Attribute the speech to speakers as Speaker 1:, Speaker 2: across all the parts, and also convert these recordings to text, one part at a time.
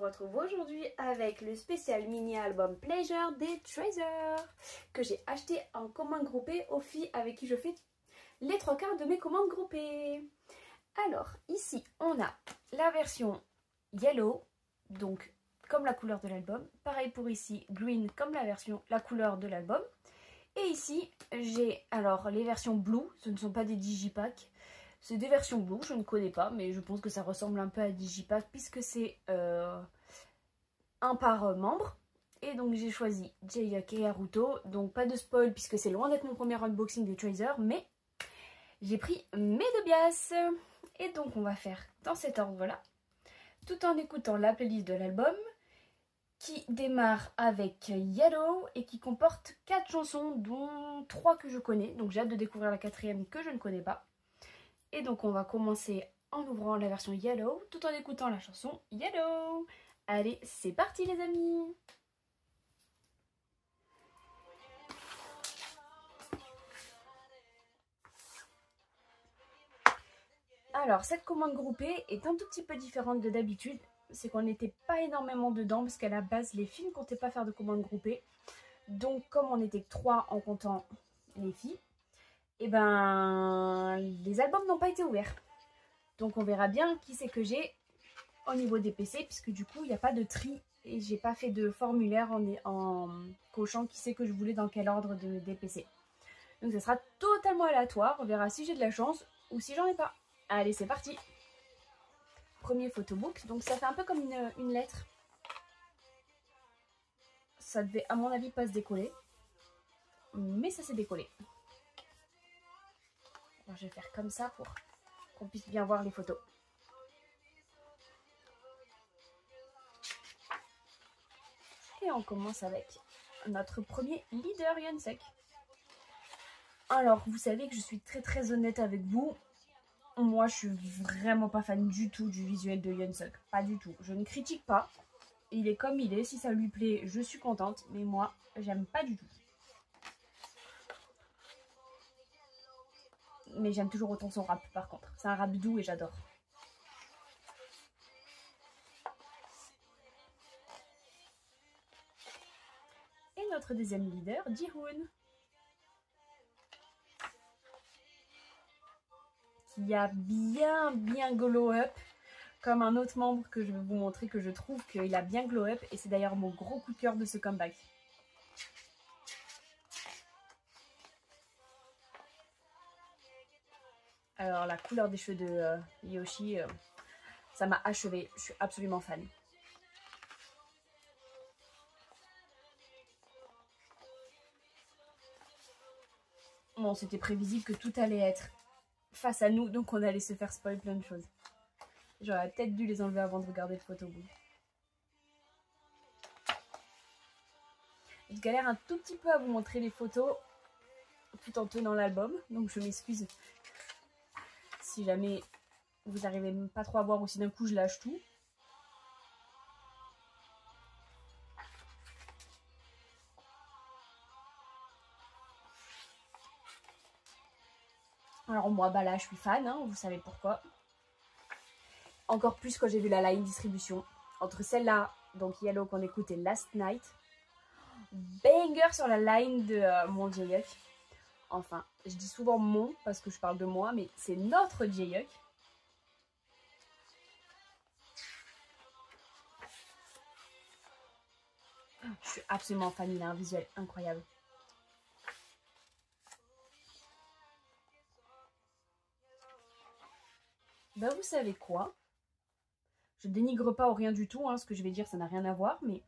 Speaker 1: retrouve aujourd'hui avec le spécial mini-album Pleasure des Treasure que j'ai acheté en commande groupée aux filles avec qui je fais les 3/4 de mes commandes groupées. Alors ici on a la version yellow, donc comme la couleur de l'album. Pareil pour ici, green comme la couleur de l'album. Et ici j'ai alors les versions blue, ce ne sont pas des digipacks. C'est des versions blue, je ne connais pas, mais je pense que ça ressemble un peu à Digipack puisque c'est un par membre. Et donc j'ai choisi J-Yuck et Haruto, donc pas de spoil puisque c'est loin d'être mon premier unboxing des Treasure, mais j'ai pris mes deux bias. Et donc on va faire dans cet ordre-là, tout en écoutant la playlist de l'album qui démarre avec Yellow et qui comporte 4 chansons, dont 3 que je connais, donc j'ai hâte de découvrir la 4e que je ne connais pas. Et donc on va commencer en ouvrant la version Yellow tout en écoutant la chanson Yellow. Allez, c'est parti les amis! Alors cette commande groupée est un tout petit peu différente de d'habitude. C'est qu'on n'était pas énormément dedans parce qu'à la base les filles ne comptaient pas faire de commande groupée. Donc comme on était que 3 en comptant les filles, et ben les albums n'ont pas été ouverts. Donc on verra bien qui c'est que j'ai au niveau des PC, puisque du coup il n'y a pas de tri et j'ai pas fait de formulaire en cochant qui c'est que je voulais dans quel ordre des PC. Donc ça sera totalement aléatoire, on verra si j'ai de la chance ou si j'en ai pas. Allez, c'est parti. Premier photobook, donc ça fait un peu comme une lettre. Ça devait à mon avis pas se décoller, mais ça s'est décollé. Alors, je vais faire comme ça pour qu'on puisse bien voir les photos. Et on commence avec notre premier leader Hyunsuk. Alors vous savez que je suis très honnête avec vous. Moi je suis vraiment pas fan du tout du visuel de Hyunsuk. Pas du tout. Je ne critique pas. Il est comme il est. Si ça lui plaît, je suis contente. Mais moi, j'aime pas du tout. Mais j'aime toujours autant son rap par contre. C'est un rap doux et j'adore. Et notre deuxième leader, Jihoon. Qui a bien glow up. Comme un autre membre que je vais vous montrer, que je trouve qu'il a bien glow up. Et c'est d'ailleurs mon gros coup de cœur de ce comeback. Alors la couleur des cheveux de Yoshi, ça m'a achevé. Je suis absolument fan. Bon, c'était prévisible que tout allait être face à nous, donc on allait se faire spoil plein de choses. J'aurais peut-être dû les enlever avant de regarder le photobook. Je galère un tout petit peu à vous montrer les photos tout en tenant l'album, donc je m'excuse si jamais vous n'arrivez pas trop à voir ou si d'un coup je lâche tout. Alors moi, bah là, je suis fan, hein, vous savez pourquoi. Encore plus quand j'ai vu la line distribution. Entre celle-là, donc Yellow qu'on écoute, et Last Night. Banger sur la line de mon J-Yuck. Enfin, je dis souvent mon parce que je parle de moi, mais c'est notre J-Yuck. Je suis absolument fan, il a un visuel incroyable. Bah vous savez quoi? Je dénigre pas ou rien du tout, hein, ce que je vais dire ça n'a rien à voir, mais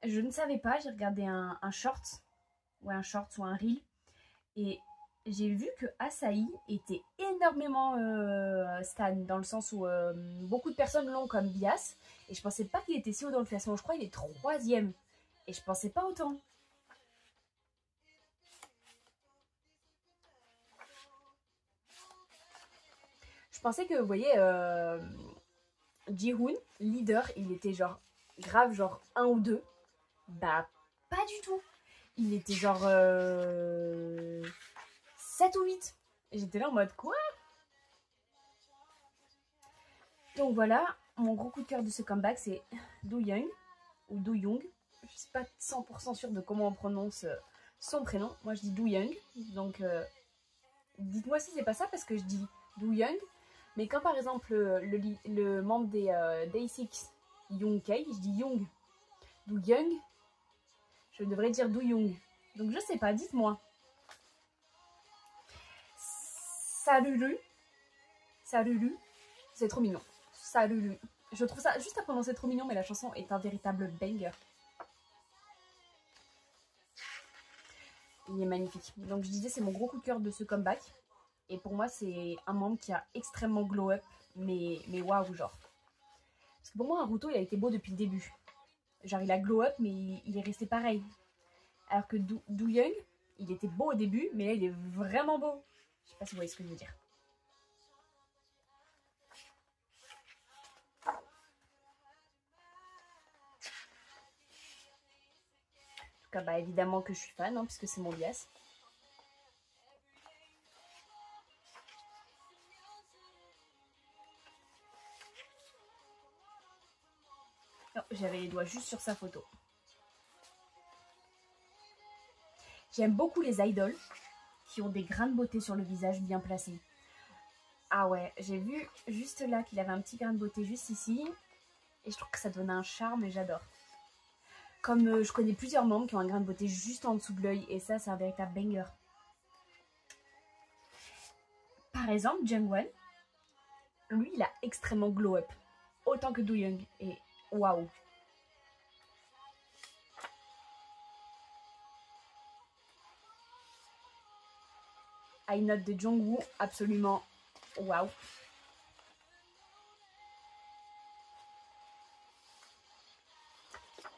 Speaker 1: je ne savais pas, j'ai regardé un short, ou un short ou un reel, et j'ai vu que Asahi était énormément stan, dans le sens où beaucoup de personnes l'ont comme bias, et je pensais pas qu'il était si haut dans le classement, je crois qu'il est 3e, et je pensais pas autant. Je pensais que, vous voyez, Jihoon, leader, il était genre grave, genre 1 ou 2. Bah, pas du tout. Il était genre 7 ou 8. Et j'étais là en mode quoi? Donc voilà, mon gros coup de cœur de ce comeback, c'est Do Young, ou Do Young. Je ne suis pas 100% sûre de comment on prononce son prénom. Moi, je dis Do Young. Donc, dites-moi si c'est pas ça, parce que je dis Do Young. Mais quand, par exemple, le membre des Day6, Young K, je dis Young. Do Young, je devrais dire Do Young. Donc, je sais pas, dites-moi. Salulu. Salulu. C'est trop mignon. Salulu. Je trouve ça juste à prononcer trop mignon, mais la chanson est un véritable banger. Il est magnifique. Donc je disais, c'est mon gros coup de cœur de ce comeback. Et pour moi, c'est un membre qui a extrêmement glow up, mais waouh, genre. Parce que pour moi, Haruto, il a été beau depuis le début. Genre, il a glow up, mais il est resté pareil. Alors que Do Young, il était beau au début, mais là, il est vraiment beau. Je sais pas si vous voyez ce que je veux dire. En tout cas, bah, évidemment que je suis fan, hein, puisque c'est mon bias. Oh, j'avais les doigts juste sur sa photo. J'aime beaucoup les idoles qui ont des grains de beauté sur le visage bien placés. Ah ouais, j'ai vu juste là qu'il avait un petit grain de beauté juste ici. Et je trouve que ça donne un charme et j'adore. Comme je connais plusieurs membres qui ont un grain de beauté juste en dessous de l'œil. Et ça, c'est un véritable banger. Par exemple, Jungwon, lui, il a extrêmement glow up. Autant que Do Young. Et waouh. I Note de Jungwoo, absolument waouh.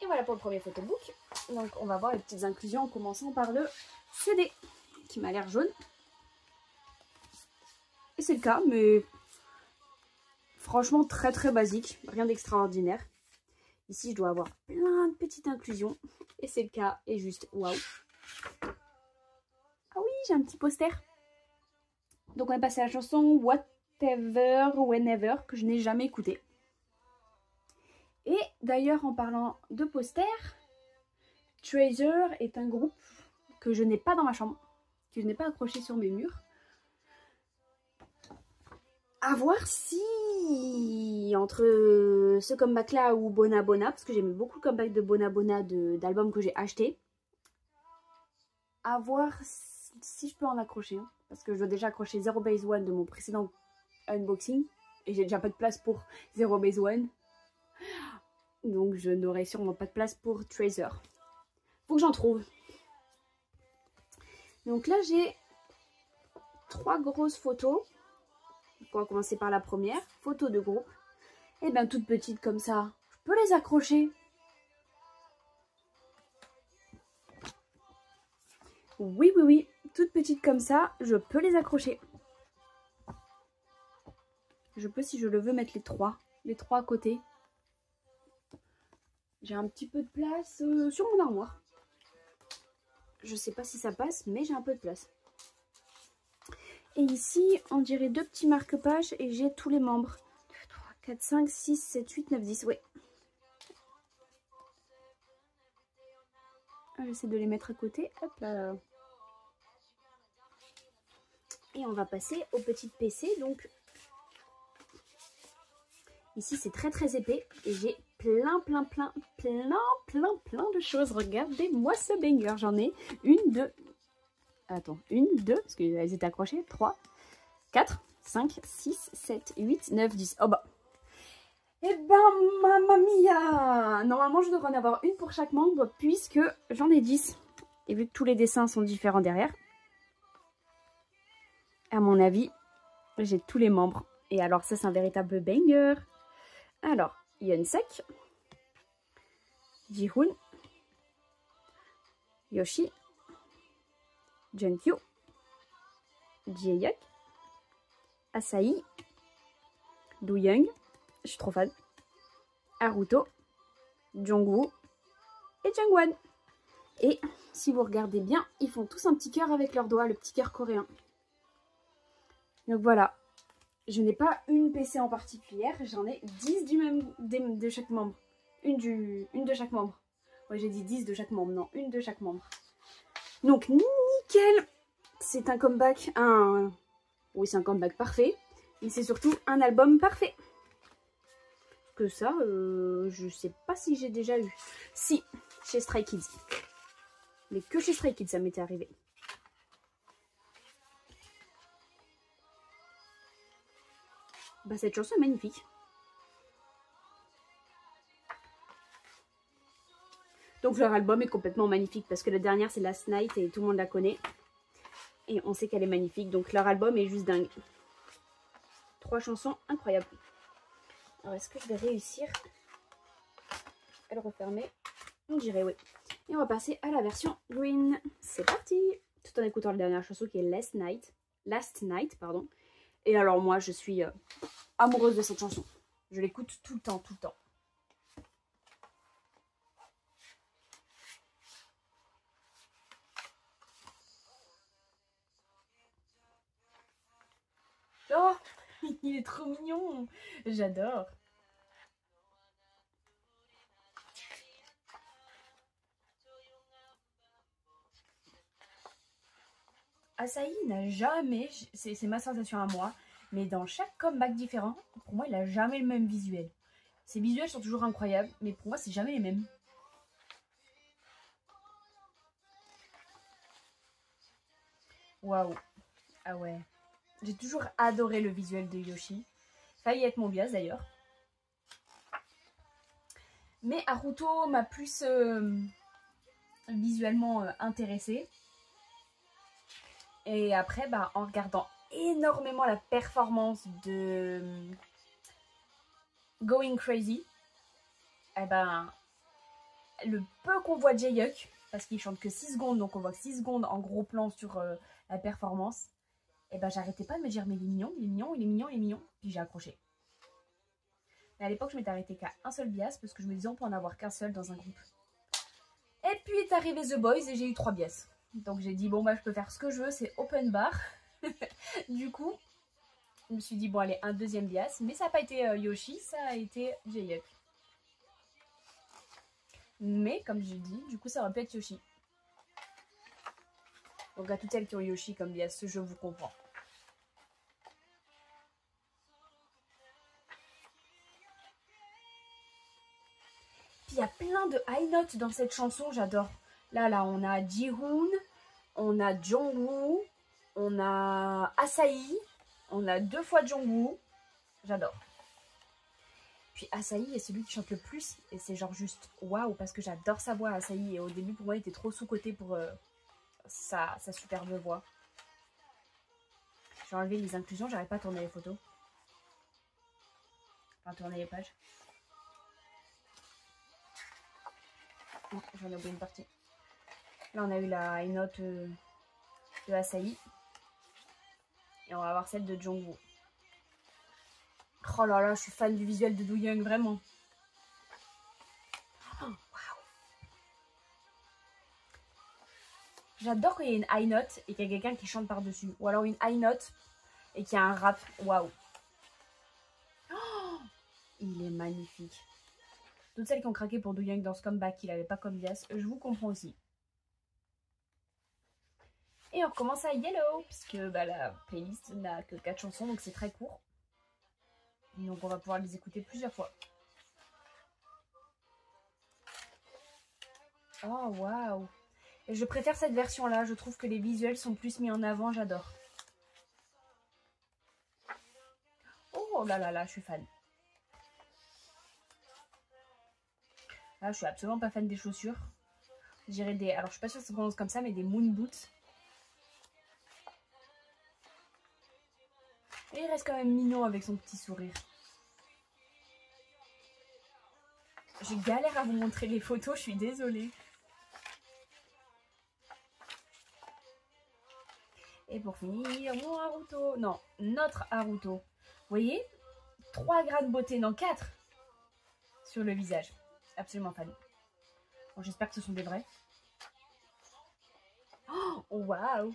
Speaker 1: Et voilà pour le premier photobook. Donc on va voir les petites inclusions en commençant par le CD qui m'a l'air jaune. Et c'est le cas, mais franchement très très basique, rien d'extraordinaire. Ici je dois avoir plein de petites inclusions et c'est le cas et juste waouh. Ah oui, j'ai un petit poster. Donc on est passé à la chanson Whatever, Whenever que je n'ai jamais écoutée. Et d'ailleurs en parlant de poster, Treasure est un groupe que je n'ai pas dans ma chambre, que je n'ai pas accroché sur mes murs. À voir si entre ce comeback là ou Bona Bona, parce que j'aimais beaucoup le comeback de Bona Bona d'albums que j'ai acheté. À voir si je peux en accrocher, hein, parce que je dois déjà accrocher Zero Base One de mon précédent unboxing et j'ai déjà pas de place pour Zero Base One. Donc je n'aurai sûrement pas de place pour Treasure. Faut que j'en trouve. Donc là j'ai 3 grosses photos. On va commencer par la première. Photo de groupe. Et bien toutes petites comme ça. Je peux les accrocher. Oui, oui, oui. Toutes petites comme ça. Je peux les accrocher. Je peux, si je le veux, mettre les 3. Les 3 à côté. J'ai un petit peu de place sur mon armoire. Je sais pas si ça passe, mais j'ai un peu de place. Et ici, on dirait 2 petits marque-pages et j'ai tous les membres. 2, 3, 4, 5, 6, 7, 8, 9, 10. Oui. J'essaie de les mettre à côté. Hop là. Et on va passer aux petites PC. Donc, ici, c'est très très épais. Et j'ai plein de choses. Regardez-moi ce banger. J'en ai 1, 2... Attends, 1, 2, parce qu'elles étaient accrochées. 3, 4, 5, 6, 7, 8, 9, 10. Oh bah. Eh ben, mamma mia! Normalement, je devrais en avoir une pour chaque membre, puisque j'en ai 10. Et vu que tous les dessins sont différents derrière, à mon avis, j'ai tous les membres. Et alors, ça, c'est un véritable banger. Alors, Yeonsek, Jihoon, Yoshi, Junkyu, Jaehyuk, Asahi, Do Young, je suis trop fan, Haruto, Jungwoo et Jungwon. Et si vous regardez bien, ils font tous un petit cœur avec leurs doigts, le petit cœur coréen. Donc voilà, Je n'ai pas une PC en particulier, j'en ai 10 de chaque membre. Une de chaque membre. Ouais, j'ai dit 10 de chaque membre, non, une de chaque membre. Donc, nickel. C'est un comeback, oui, c'est un comeback parfait. Et c'est surtout un album parfait. Que ça, je sais pas si j'ai déjà eu. Si, chez Stray Kids. Mais que chez Stray Kids, ça m'était arrivé. Bah, cette chanson est magnifique. Donc leur album est complètement magnifique parce que la dernière c'est Last Night et tout le monde la connaît. Et on sait qu'elle est magnifique. Donc leur album est juste dingue. 3 chansons incroyables. Alors est-ce que je vais réussir à le refermer? On dirait oui. Et on va passer à la version green. C'est parti! Tout en écoutant la dernière chanson qui est Last Night, pardon. Et alors moi je suis amoureuse de cette chanson. Je l'écoute tout le temps, tout le temps. Oh, il est trop mignon. J'adore. Asahi n'a jamais, c'est ma sensation à moi, mais dans chaque comeback différent, pour moi il n'a jamais le même visuel. Ses visuels sont toujours incroyables, mais pour moi c'est jamais les mêmes. Waouh. Ah ouais. J'ai toujours adoré le visuel de Yoshi. Failli être mon bias d'ailleurs. Mais Haruto m'a plus visuellement intéressée. Et après, bah, en regardant énormément la performance de Going Crazy, eh ben, le peu qu'on voit Jaehyuk, parce qu'il chante que 6 secondes, donc on voit 6 secondes en gros plan sur la performance, et ben j'arrêtais pas de me dire mais il est mignon, il est mignon, il est mignon, il est mignon, puis j'ai accroché. Mais à l'époque je m'étais arrêtée qu'à un seul bias, parce que je me disais on peut en avoir qu'un seul dans un groupe. Et puis est arrivé The Boys et j'ai eu 3 bias. Donc j'ai dit bon bah je peux faire ce que je veux, c'est open bar. Du coup, je me suis dit bon allez, un deuxième bias, mais ça n'a pas été Yoshi, ça a été Jaehyuk. Mais comme j'ai dit, du coup ça aurait pu être Yoshi. Donc à toutes celles qui ont Yoshi comme bias, je vous comprends. Puis il y a plein de high notes dans cette chanson, j'adore. Là, on a Jihoon, on a Jongwoo, on a Asahi, on a 2 fois Jongwoo. J'adore. Puis Asahi est celui qui chante le plus et c'est genre juste waouh parce que j'adore sa voix Asahi et au début pour moi il était trop sous-coté pour sa superbe voix. J'ai enlevé les inclusions, j'arrive pas à tourner les photos. Enfin tourner les pages. Oh, j'en ai oublié une partie. Là on a eu la note de Asahi. Et on va voir celle de Jongwoo. Oh là là, je suis fan du visuel de Doyoung, vraiment. Oh, waouh. J'adore quand il y a une high note et qu'il y a quelqu'un qui chante par-dessus. Ou alors une high note et qu'il y a un rap. Waouh. Oh, il est magnifique. Toutes celles qui ont craqué pour Doyoung dans ce comeback qu'il n'avait pas comme bias, je vous comprends aussi. Et on recommence à Yellow, puisque bah, la playlist n'a que 4 chansons, donc c'est très court. Donc on va pouvoir les écouter plusieurs fois. Oh waouh. Je préfère cette version-là, je trouve que les visuels sont plus mis en avant, j'adore. Oh là là là, je suis fan. Là, je suis absolument pas fan des chaussures. Je dirais des... Alors, je suis pas sûre que ça se prononce comme ça, mais des moon boots. Et il reste quand même mignon avec son petit sourire. J'ai galère à vous montrer les photos, je suis désolée. Et pour finir, mon Haruto. Non, notre Haruto. Vous voyez 3 grains de beauté, non 4 sur le visage. Absolument fan. Bon, j'espère que ce sont des vrais. Oh, waouh.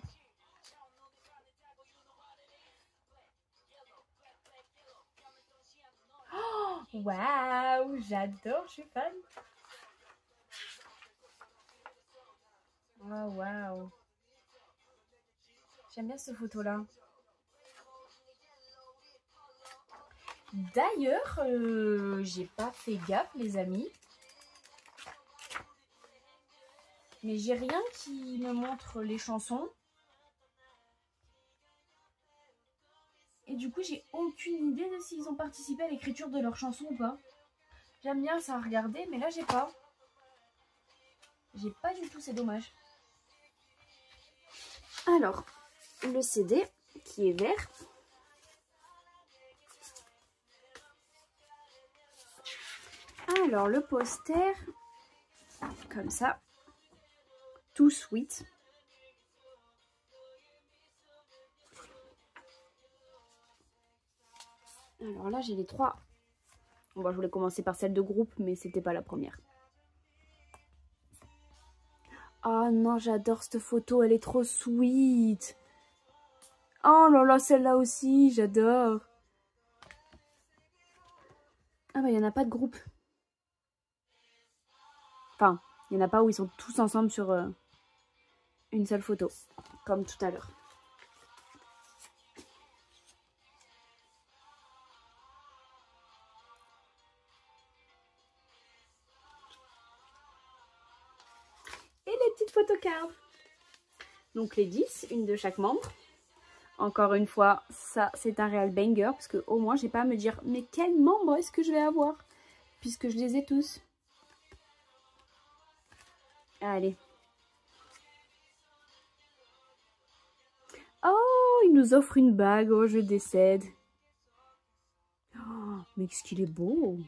Speaker 1: Waouh, j'adore, je suis fan. Oh, waouh. J'aime bien cette photo-là. D'ailleurs, j'ai pas fait gaffe, les amis. Mais j'ai rien qui me montre les chansons. Et du coup, j'ai aucune idée de s'ils ont participé à l'écriture de leurs chansons ou pas. J'aime bien ça à regarder, mais là, j'ai pas. J'ai pas du tout, c'est dommage. Alors, le CD qui est vert. Alors, le poster, comme ça. Tout sweet. Alors là, j'ai les trois. Bon, je voulais commencer par celle de groupe, mais c'était pas la première. Oh non, j'adore cette photo, elle est trop sweet. Oh là là, celle-là aussi, j'adore. Ah bah, il n'y en a pas de groupe. Enfin, il n'y en a pas où ils sont tous ensemble sur une seule photo, comme tout à l'heure. Et les petites photocards. Donc les 10, une de chaque membre. Encore une fois, ça c'est un réel banger, parce que au moins j'ai pas à me dire mais quel membre est-ce que je vais avoir, puisque je les ai tous. Allez. Oh, il nous offre une bague. Oh, je décède. Oh, mais qu'est-ce qu'il est beau.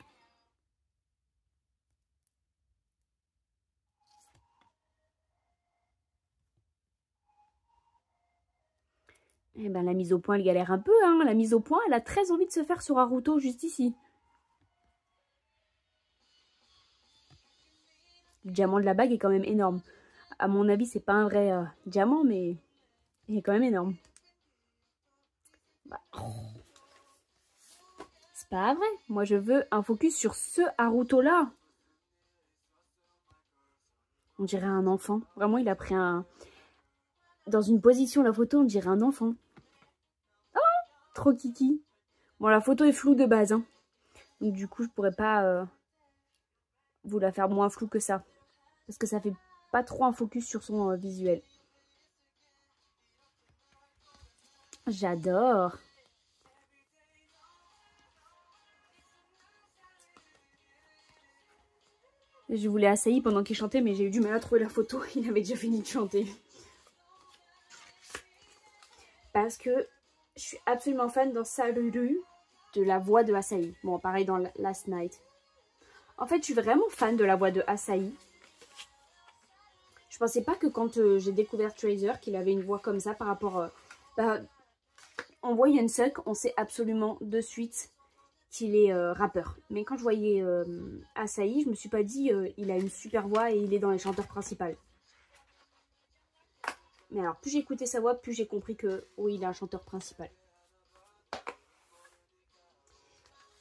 Speaker 1: Eh ben, la mise au point, elle galère un peu, hein. La mise au point, elle a très envie de se faire sur Haruto, juste ici. Le diamant de la bague est quand même énorme. À mon avis, c'est pas un vrai diamant, mais il est quand même énorme. Bah. C'est pas vrai. Moi, je veux un focus sur ce Haruto-là. On dirait un enfant. Vraiment, il a pris un... Dans une position, la photo, on dirait un enfant. Oh, trop kiki. Bon, la photo est floue de base, hein. Donc, du coup, je pourrais pas vous la faire moins floue que ça. Parce que ça fait pas trop un focus sur son visuel. J'adore. Je voulais Asahi pendant qu'il chantait, mais j'ai eu du mal à trouver la photo. Il avait déjà fini de chanter. Parce que je suis absolument fan dans Saruru de la voix de Asahi. Bon, pareil dans Last Night. En fait, je suis vraiment fan de la voix de Asahi. Je pensais pas que quand j'ai découvert Tracer, qu'il avait une voix comme ça par rapport... on voit Youngsuk, on sait absolument de suite qu'il est rappeur. Mais quand je voyais Asahi, je me suis pas dit il a une super voix et il est dans les chanteurs principaux. Mais alors, plus j'ai écouté sa voix, plus j'ai compris que oui, il est un chanteur principal.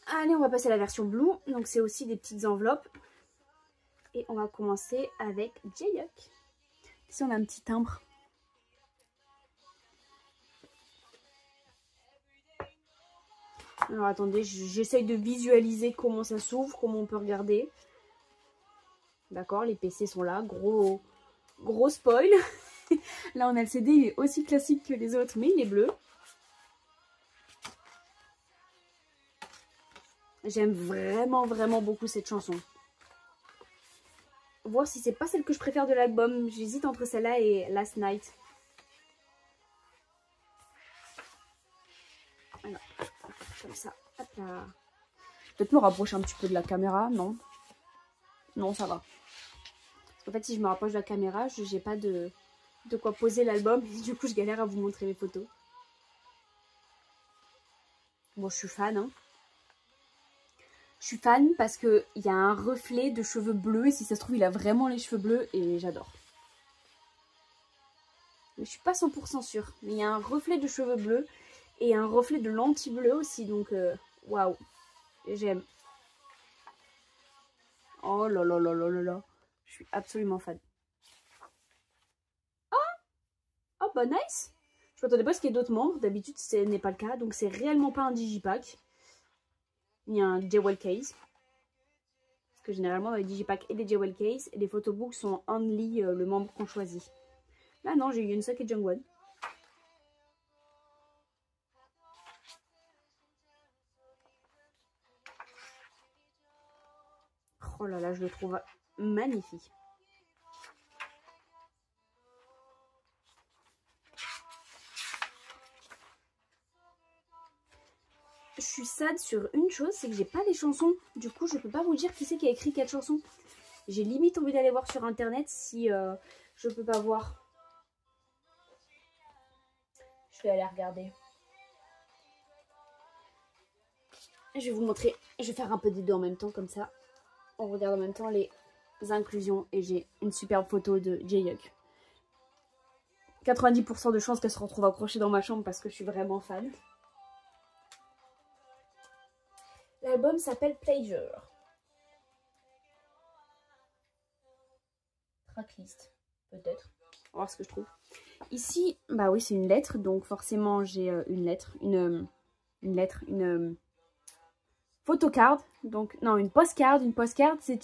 Speaker 1: Allez, on va passer à la version Blue. Donc, c'est aussi des petites enveloppes. Et on va commencer avec Jaehyuk. Ici, on a un petit timbre. Alors, attendez, j'essaye de visualiser comment ça s'ouvre, comment on peut regarder. D'accord, les PC sont là. Gros spoil. Là, on a le CD, il est aussi classique que les autres, mais il est bleu. J'aime vraiment, vraiment beaucoup cette chanson. Voir si c'est pas celle que je préfère de l'album. J'hésite entre celle-là et Last Night. Alors, comme ça. Hop là. Peut-être me rapprocher un petit peu de la caméra, non? Non, ça va. Parce qu'en fait, si je me rapproche de la caméra, j'ai pas de quoi poser l'album. Du coup, je galère à vous montrer mes photos. Bon, je suis fan, hein. Je suis fan parce qu'il y a un reflet de cheveux bleus. Et si ça se trouve, il a vraiment les cheveux bleus. Et j'adore. Mais je suis pas 100% sûre. Mais il y a un reflet de cheveux bleus. Et un reflet de lentilles bleues aussi. Donc, waouh. J'aime. Oh là là là là là là. Je suis absolument fan. Oh bah nice. Je m'attendais pas à ce qu'il y ait d'autres membres. D'habitude, ce n'est pas le cas. Donc, c'est réellement pas un digipack. Ni un jewel case. Parce que généralement, dans les digipacks et les jewel case, les photobooks sont only le membre qu'on choisit. Là, non, j'ai eu Yunsuk et Jungwon. Oh là là, je le trouve magnifique. Je suis sad sur une chose, c'est que j'ai pas les chansons. Du coup, je peux pas vous dire qui c'est qui a écrit quelle chanson. J'ai limite envie d'aller voir sur internet si je peux pas voir. Je vais aller regarder. Je vais vous montrer. Je vais faire un peu des deux en même temps, comme ça. On regarde en même temps les inclusions et j'ai une superbe photo de Jaehyuk. 90% de chances qu'elle se retrouve accrochée dans ma chambre parce que je suis vraiment fan. L'album s'appelle Pleasure. Tracklist, peut-être. On va voir ce que je trouve. Ici, bah oui, c'est une lettre, donc forcément j'ai une lettre, une photocard. Donc, non, une postcard. Une postcard, c'est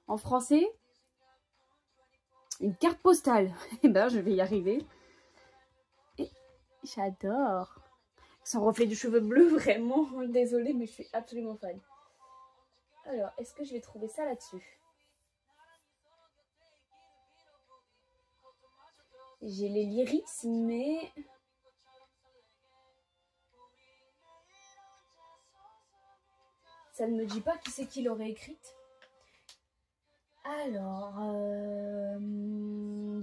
Speaker 1: en français, une carte postale. Eh ben, je vais y arriver. Et j'adore. Son reflet du cheveu bleu, vraiment. Désolée, mais je suis absolument fan. Alors, est-ce que je vais trouver ça là-dessus? J'ai les lyrics, mais... ça ne me dit pas qui c'est qui l'aurait écrite. Alors,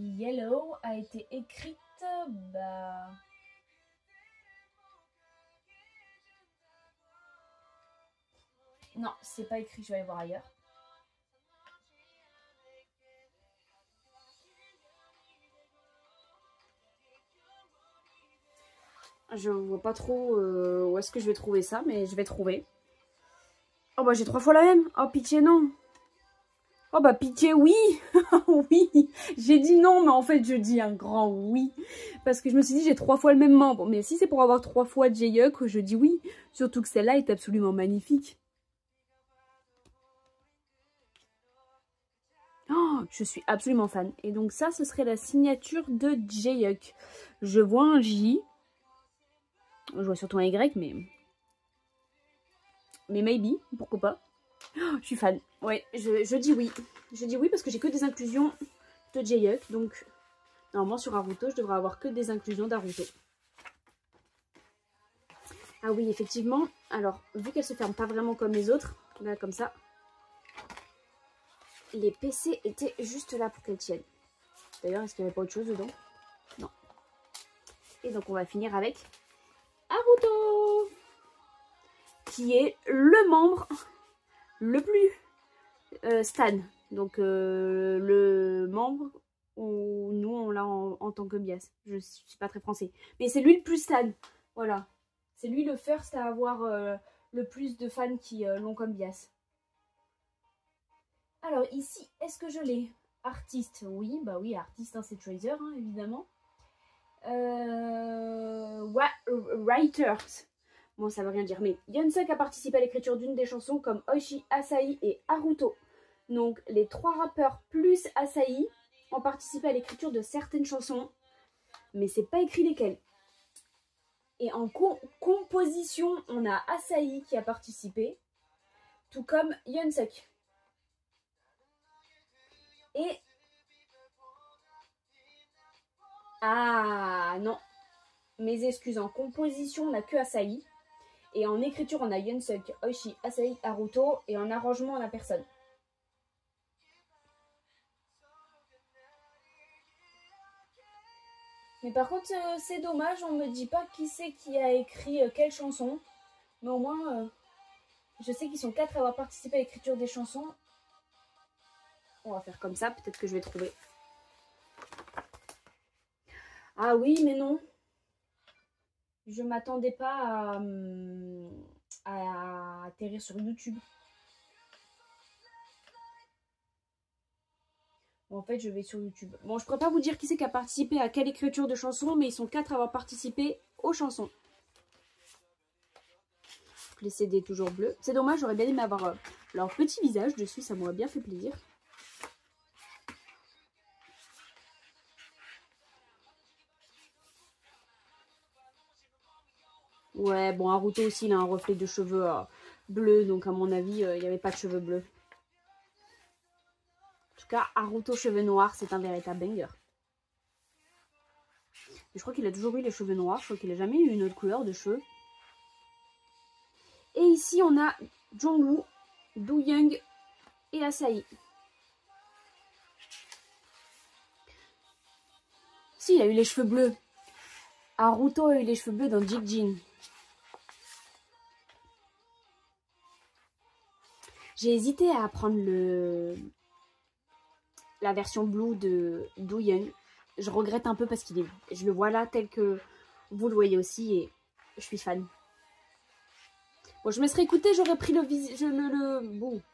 Speaker 1: Yellow a été écrite, bah... non, c'est pas écrit, je vais aller voir ailleurs. Je vois pas trop où est-ce que je vais trouver ça, mais je vais trouver. Oh bah j'ai 3 fois la même. Oh pitié non. Oh bah pitié oui. Oui. J'ai dit non, mais en fait je dis un grand oui. Parce que je me suis dit j'ai 3 fois le même membre. Mais si c'est pour avoir 3 fois Jaehyuk, je dis oui. Surtout que celle-là est absolument magnifique. Oh, je suis absolument fan. Et donc ça, ce serait la signature de Jaehyuk. Je vois un J. Je vois surtout un Y, mais maybe, pourquoi pas. Oh, je suis fan. Ouais, je dis oui. Je dis oui parce que j'ai que des inclusions de Jaehyuk. Donc, normalement, sur Haruto, je devrais avoir que des inclusions d'Haruto. Ah oui, effectivement. Alors, vu qu'elle se ferme pas vraiment comme les autres, là, comme ça, les PC étaient juste là pour qu'elles tiennent. D'ailleurs, est-ce qu'il n'y avait pas autre chose dedans? Non. Et donc, on va finir avec Haruto, qui est le membre le plus stan. Donc, le membre où nous, on l'a en tant que bias. Je suis pas très français. Mais c'est lui le plus stan. Voilà. C'est lui le first à avoir le plus de fans qui l'ont comme bias. Alors, ici, est-ce que je l'ai? Artiste, oui. Bah oui, artiste, hein, c'est Tracer, hein, évidemment. Writers. Bon, ça veut rien dire, mais Yunsuk a participé à l'écriture d'une des chansons comme Oishi, Asahi et Haruto. Donc, les 3 rappeurs plus Asahi ont participé à l'écriture de certaines chansons, mais c'est pas écrit lesquelles. Et en composition, on a Asahi qui a participé, tout comme Yunsuk. Et... ah non, mes excuses, en composition, on n'a que Asahi. Et en écriture, on a Yunsuk, Oishi, Asahi, Haruto. Et en arrangement, on a personne. Mais par contre, c'est dommage, on me dit pas qui c'est qui a écrit quelle chanson. Mais au moins, je sais qu'ils sont 4 à avoir participé à l'écriture des chansons. On va faire comme ça, peut-être que je vais trouver. Ah oui, mais non. Je m'attendais pas à atterrir sur YouTube. En fait, je vais sur YouTube. Bon, je pourrais pas vous dire qui c'est qui a participé à quelle écriture de chanson, mais ils sont 4 à avoir participé aux chansons. Les CD toujours bleus. C'est dommage, j'aurais bien aimé avoir leur petit visage dessus, ça m'aurait bien fait plaisir. Ouais, bon, Haruto aussi, il a un reflet de cheveux bleus, donc à mon avis, il n'y avait pas de cheveux bleus. En tout cas, Haruto cheveux noirs, c'est un véritable banger. Et je crois qu'il a toujours eu les cheveux noirs, je crois qu'il n'a jamais eu une autre couleur de cheveux. Et ici, on a Jongwoo, Do Young et Asahi. Si, il a eu les cheveux bleus. Haruto a eu les cheveux bleus dans Jikjin. J'ai hésité à prendre la version blue de Do Young. Je regrette un peu parce qu'il est, je le vois là tel que vous le voyez aussi et je suis fan. Bon, je me serais écoutée, j'aurais pris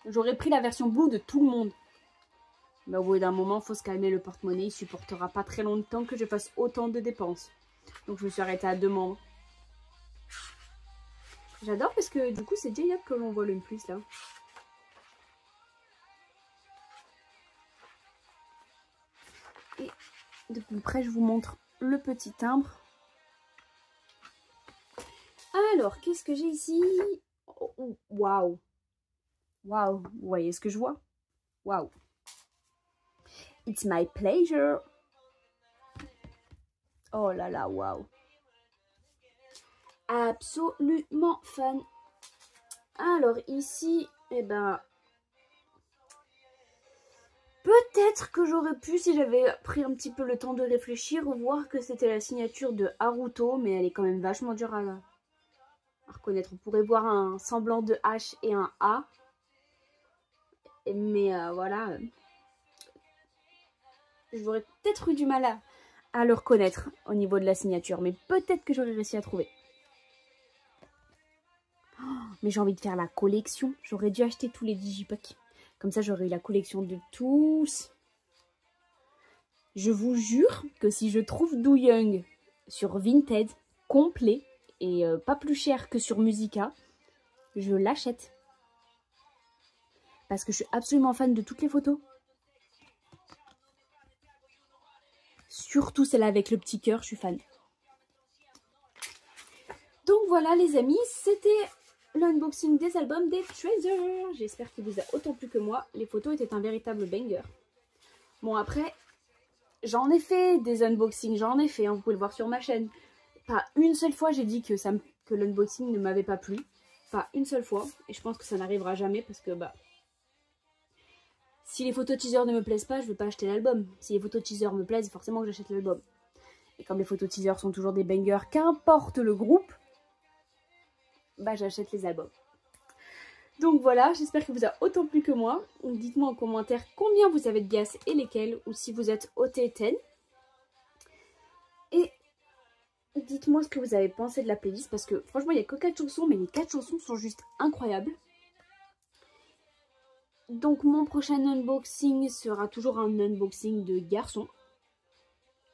Speaker 1: j'aurais pris la version blue de tout le monde. Mais au bout d'un moment, il faut se calmer, le porte-monnaie, il supportera pas très longtemps que je fasse autant de dépenses. Donc je me suis arrêtée à 2 membres. J'adore parce que du coup c'est J-Yup que l'on voit le plus là. Et de plus près je vous montre le petit timbre. Alors qu'est-ce que j'ai ici? Waouh! Waouh! Vous voyez ce que je vois? Waouh! It's my pleasure! Oh là là, waouh! Absolument fan. Alors ici, eh ben, peut-être que j'aurais pu, si j'avais pris un petit peu le temps de réfléchir, voir que c'était la signature de Haruto, mais elle est quand même vachement dure à reconnaître. On pourrait voir un semblant de H et un A, mais voilà, j'aurais peut-être eu du mal à le reconnaître au niveau de la signature, mais peut-être que j'aurais réussi à trouver. Mais j'ai envie de faire la collection. J'aurais dû acheter tous les digipacks. Comme ça, j'aurais eu la collection de tous. Je vous jure que si je trouve Do Young sur Vinted, complet, et pas plus cher que sur Musica, je l'achète. Parce que je suis absolument fan de toutes les photos. Surtout celle avec le petit cœur, je suis fan. Donc voilà les amis, c'était l'unboxing des albums des Treasure. J'espère qu'il vous a autant plu que moi. Les photos étaient un véritable banger. Bon après, j'en ai fait des unboxings, j'en ai fait, hein, vous pouvez le voir sur ma chaîne. Pas une seule fois j'ai dit que l'unboxing ne m'avait pas plu. Pas une seule fois. Et je pense que ça n'arrivera jamais parce que bah... si les photos teaser ne me plaisent pas, je ne vais pas acheter l'album. Si les photos teaser me plaisent, forcément que j'achète l'album. Et comme les photos teaser sont toujours des bangers, qu'importe le groupe, bah j'achète les albums. Donc voilà, j'espère que vous a autant plu que moi. Dites-moi en commentaire combien vous avez de bias et lesquels, ou si vous êtes OT10. Et dites-moi ce que vous avez pensé de la playlist, parce que franchement il n'y a que 4 chansons, mais les 4 chansons sont juste incroyables. Donc mon prochain unboxing sera toujours un unboxing de garçons.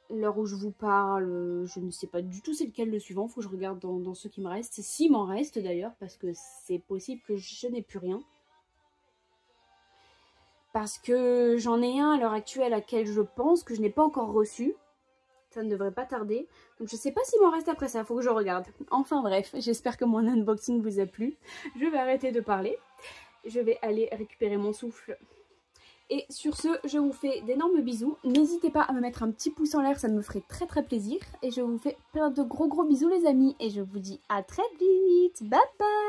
Speaker 1: L'heure où je vous parle, je ne sais pas du tout c'est lequel le suivant. Il faut que je regarde dans ceux qui me restent. S'il m'en reste d'ailleurs, parce que c'est possible que je n'ai plus rien. Parce que j'en ai un à l'heure actuelle à laquelle je pense que je n'ai pas encore reçu. Ça ne devrait pas tarder. Donc je ne sais pas s'il m'en reste après ça, il faut que je regarde. Enfin bref, j'espère que mon unboxing vous a plu. Je vais arrêter de parler. Je vais aller récupérer mon souffle. Et sur ce, je vous fais d'énormes bisous. N'hésitez pas à me mettre un petit pouce en l'air, ça me ferait très très plaisir. Et je vous fais plein de gros bisous les amis. Et je vous dis à très vite. Bye bye.